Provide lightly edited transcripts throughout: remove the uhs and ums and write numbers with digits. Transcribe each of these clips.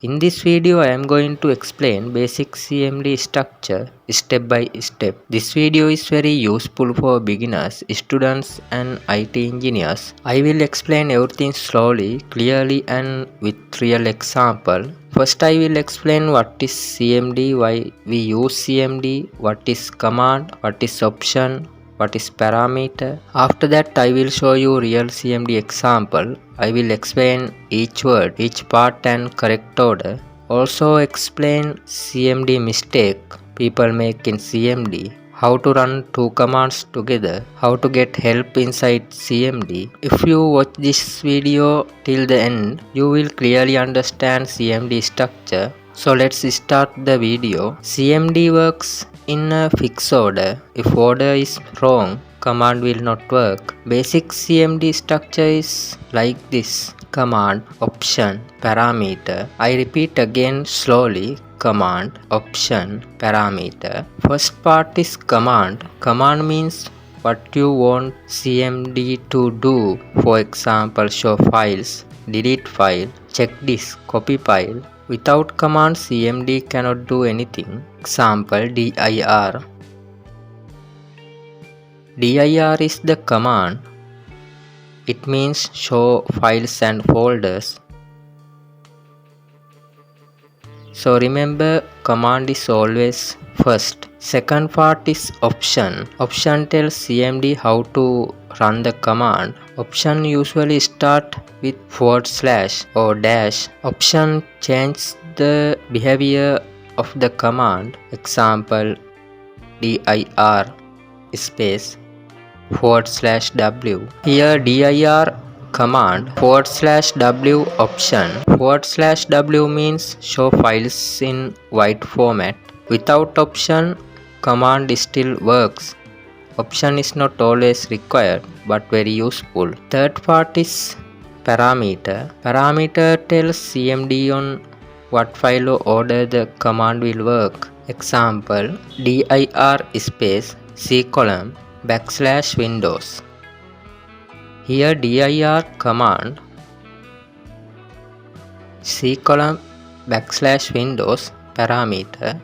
In this video, I am going to explain basic CMD structure step by step. This video is very useful for beginners, students and IT engineers. I will explain everything slowly, clearly and with real example. First I will explain what is CMD, why we use CMD, what is command, what is option, what is parameter. After that I will show you real CMD example. I will explain each word, each part and correct order. Also explain CMD mistake people make in CMD. How to run two commands together. How to get help inside CMD. If you watch this video till the end, you will clearly understand CMD structure. So let's start the video. CMD works in a fixed order. If order is wrong, command will not work. Basic CMD structure is like this: command, option, parameter. I repeat again slowly: command, option, parameter. First part is command. Command means what you want CMD to do. For example, show files, delete file, check disk, copy file. Without command, CMD cannot do anything. Example, dir. Dir is the command. It means show files and folders. So remember, command is always first. Second part is option. Option tells CMD how to run the command. Option usually start with / or dash. Option changes the behavior of the command. Example, dir space /w. Here dir command /w option. /w means show files in wide format. Without option, command still works. Option is not always required but very useful. Third part is parameter. Parameter tells CMD on what file or order the command will work. Example, dir space :\Windows. Here dir command :\Windows parameter.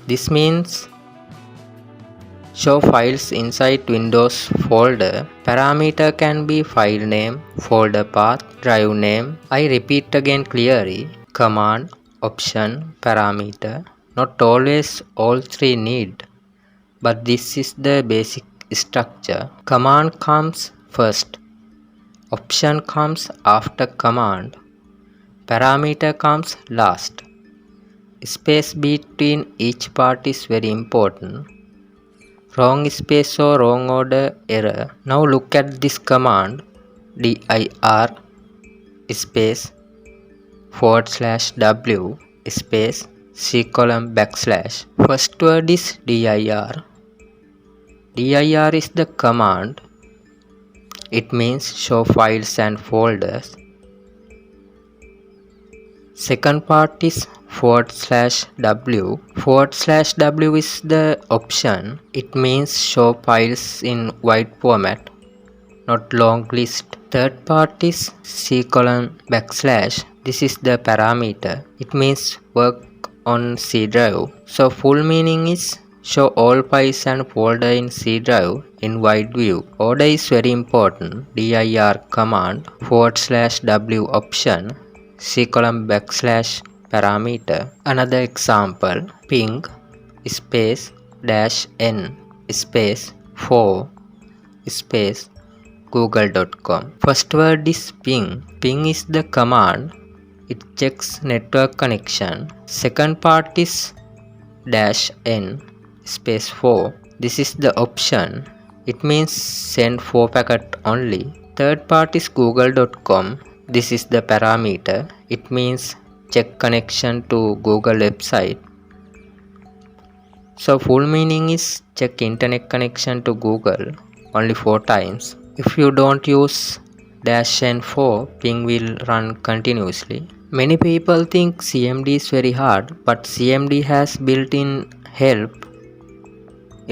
This means show files inside Windows folder. Parameter can be file name, folder path, drive name. I repeat again clearly: command, option, parameter. Not always all three need, but this is the basic structure. Command comes first. Option comes after command. Parameter comes last. Space between each part is very important. Wrong space or wrong order error. Now look at this command: dir space /w space :\. First word is dir. Dir is the command. It means show files and folders. Second part is /w. /w is the option. It means show files in wide format, not long list. Third part is :\. This is the parameter. It means work on C drive. So full meaning is show all files and folder in C drive in wide view. Order is very important. dir command /w option :\parameter. Another example: ping space -n space 4 space google.com. First word is ping. Ping is the command. It checks network connection. Second part is -n space 4. This is the option. It means send 4 packet only. Third part is google.com. This is the parameter. It means check connection to Google website. So full meaning is check internet connection to Google only 4 times. If you don't use -n4, ping will run continuously. Many people think CMD is very hard, but CMD has built-in help.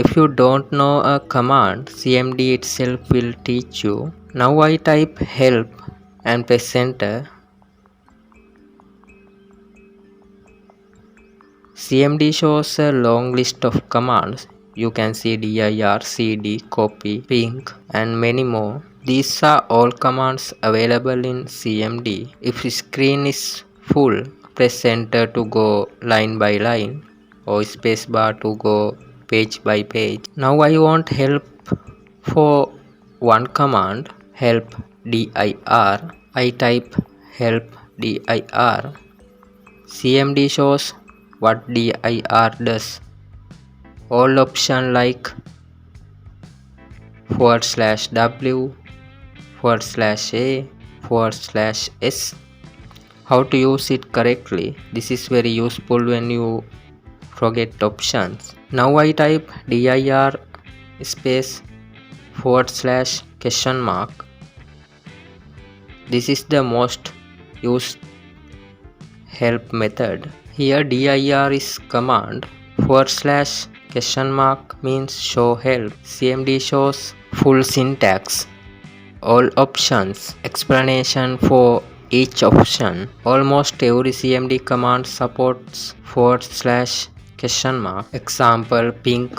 If you don't know a command, CMD itself will teach you. Now I type help and press enter. CMD shows a long list of commands. You can see dir, cd, copy, ping, and many more. These are all commands available in CMD. If screen is full, press enter to go line by line or spacebar to go page by page. Now I want help for one command, help dir. I type help dir. CMD shows what dir does. All options like /w, /a, /s. How to use it correctly. This is very useful when you forget options. Now I type dir space /?. This is the most used help method. Here dir is command, /? means show help. CMD shows full syntax, all options, explanation for each option. Almost every CMD command supports /? Example ping /?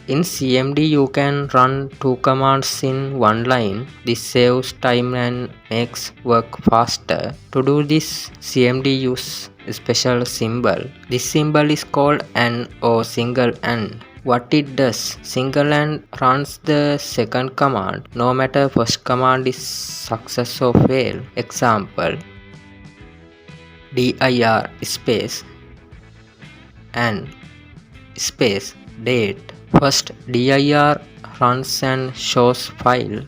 In CMD you can run two commands in one line. This saves time and makes work faster. To do this, CMD use a special symbol. This symbol is called AND or single AND. What it does, single AND runs the second command no matter first command is success or fail. Example dir space and space date. First dir runs and shows file,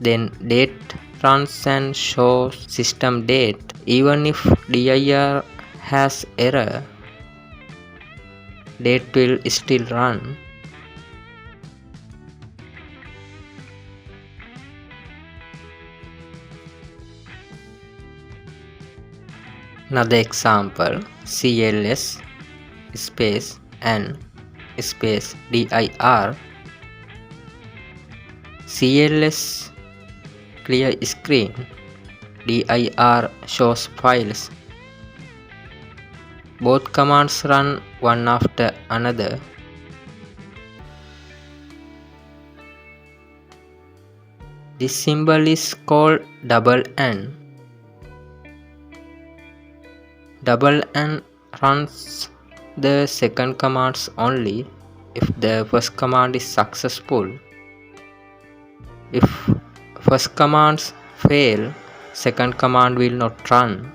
then date runs and shows system date. Even if dir has error, date will still run. Another example, cls space and space dir. cls clear screen, dir shows files. Both commands run one after another. This symbol is called double AND. Double AND runs the second commands only if the first command is successful. If first commands fail, second command will not run.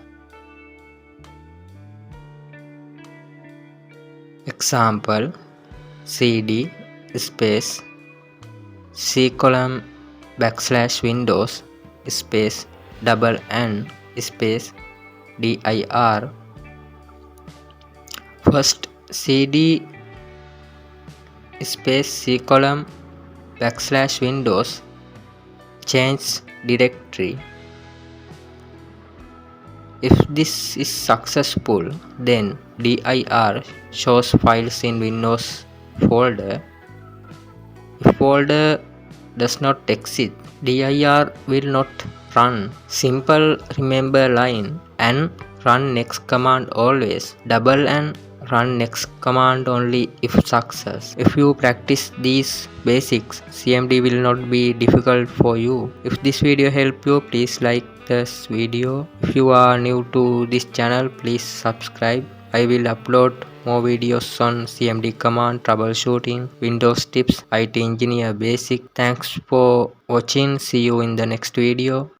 Example cd space c:\windows space double AND space dir. First cd space c:\windows change directory. If this is successful, then dir shows files in Windows folder. If folder does not exist, dir will not run. Simple remember line and run next command always. Double and run next command only if success. If you practice these basics, CMD will not be difficult for you. If this video helped you, please like this video. If you are new to this channel, please subscribe. I will upload more videos on CMD command, troubleshooting, Windows tips, IT engineer basic. Thanks for watching. See you in the next video.